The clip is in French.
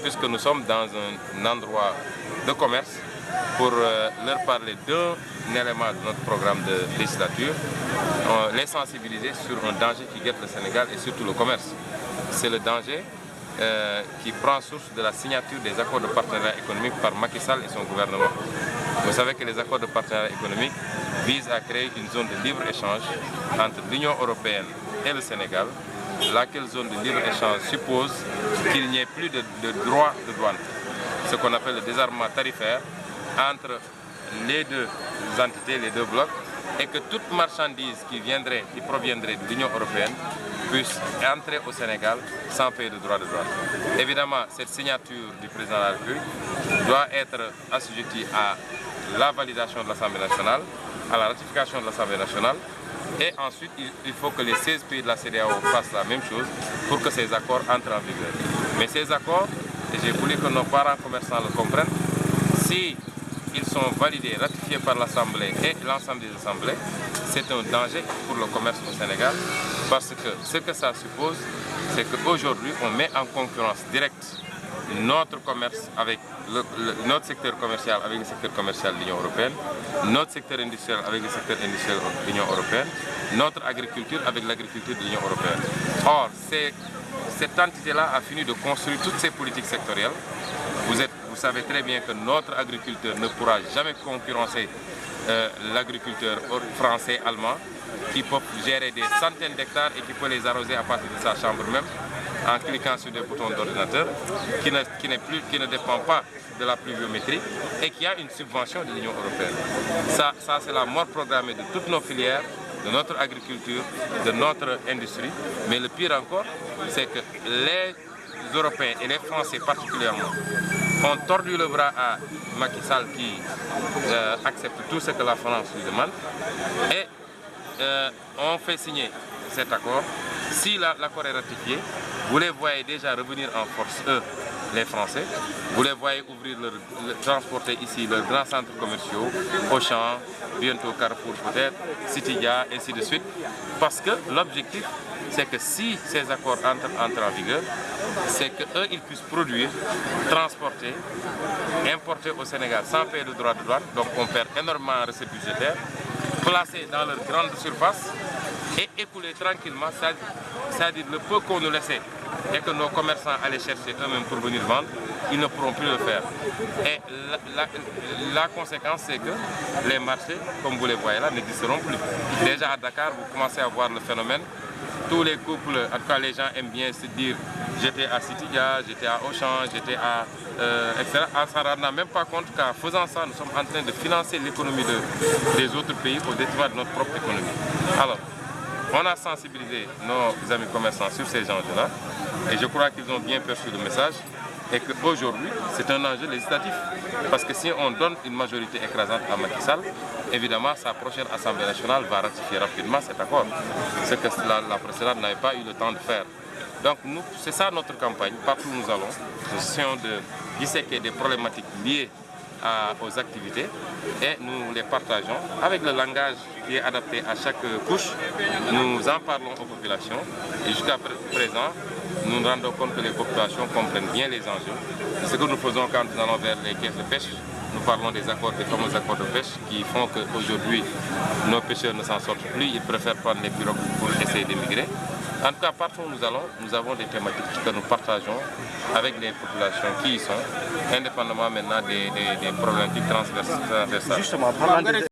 puisque nous sommes dans un endroit de commerce, pour leur parler d'un élément de notre programme de législature, les sensibiliser sur un danger qui guette le Sénégal et surtout le commerce. C'est le danger qui prend source de la signature des accords de partenariat économique par Macky Sall et son gouvernement. Vous savez que les accords de partenariat économique visent à créer une zone de libre-échange entre l'Union européenne et le Sénégal, laquelle zone de libre-échange suppose qu'il n'y ait plus de droits de douane, ce qu'on appelle le désarmement tarifaire entre les deux entités, les deux blocs, et que toute marchandise qui proviendrait de l'Union européenne puisse entrer au Sénégal sans payer de droits de douane. Évidemment, cette signature du président de la République doit être assujettie à la validation de l'Assemblée nationale, à la ratification de l'Assemblée nationale, et ensuite il faut que les 16 pays de la CEDEAO fassent la même chose pour que ces accords entrent en vigueur. Mais ces accords, et j'ai voulu que nos parents commerçants le comprennent, si ils sont validés, ratifiés par l'Assemblée et l'ensemble des assemblées, c'est un danger pour le commerce au Sénégal, parce que ce que ça suppose, c'est qu'aujourd'hui, on met en concurrence directe notre commerce avec notre secteur commercial avec le secteur commercial de l'Union européenne, notre secteur industriel avec le secteur industriel de l'Union européenne, notre agriculture avec l'agriculture de l'Union européenne. Or, cette entité-là a fini de construire toutes ces politiques sectorielles. Vous savez très bien que notre agriculteur ne pourra jamais concurrencer l'agriculteur français, allemand, qui peut gérer des centaines d'hectares et qui peut les arroser à partir de sa chambre même, en cliquant sur des boutons d'ordinateur, qui ne dépend pas de la pluviométrie et qui a une subvention de l'Union européenne. Ça c'est la mort programmée de toutes nos filières, de notre agriculture, de notre industrie. Mais le pire encore, c'est que les Européens et les Français particulièrement ont tordu le bras à Macky Sall qui accepte tout ce que la France lui demande et ont fait signer cet accord. Si l'accord est ratifié, vous les voyez déjà revenir en force, eux, les Français. Vous les voyez transporter ici leurs grands centres commerciaux, Auchan, bientôt Carrefour peut-être, Citydia, ainsi de suite. Parce que l'objectif, c'est que si ces accords entrent en vigueur, c'est qu'eux, ils puissent produire, transporter, importer au Sénégal sans payer de droits de douane. Donc on perd énormément en recettes budgétaires, placer dans leurs grandes surfaces et écouler tranquillement, c'est-à-dire le peu qu'on nous laissait et que nos commerçants allaient chercher eux-mêmes pour venir vendre, ils ne pourront plus le faire. Et la conséquence, c'est que les marchés, comme vous les voyez là, n'existeront plus. Déjà à Dakar, vous commencez à voir le phénomène. Tous les couples, en tout cas les gens aiment bien se dire j'étais à Citydia, j'étais à Auchan, j'étais à etc. En s'en rendant même pas compte qu'en faisant ça, nous sommes en train de financer l'économie des autres pays au détriment de notre propre économie. Alors, on a sensibilisé nos amis commerçants sur ces enjeux-là et je crois qu'ils ont bien perçu le message et qu'aujourd'hui, c'est un enjeu législatif. Parce que si on donne une majorité écrasante à Macky Sall, évidemment, sa prochaine Assemblée nationale va ratifier rapidement cet accord. Ce que la précédente n'avait pas eu le temps de faire. Donc, c'est ça notre campagne. Partout où nous allons, nous essayons de disséquer des problématiques liées aux activités et nous les partageons avec le langage qui est adapté à chaque couche. Nous en parlons aux populations et jusqu'à présent, nous nous rendons compte que les populations comprennent bien les enjeux. Ce que nous faisons quand nous allons vers les caisses de pêche, nous parlons des fameux accords de pêche qui font qu'aujourd'hui nos pêcheurs ne s'en sortent plus, ils préfèrent prendre les pirogues pour essayer d'émigrer. En tout cas, partout où nous allons, nous avons des thématiques que nous partageons avec les populations qui y sont, indépendamment maintenant des problématiques transversales. Justement,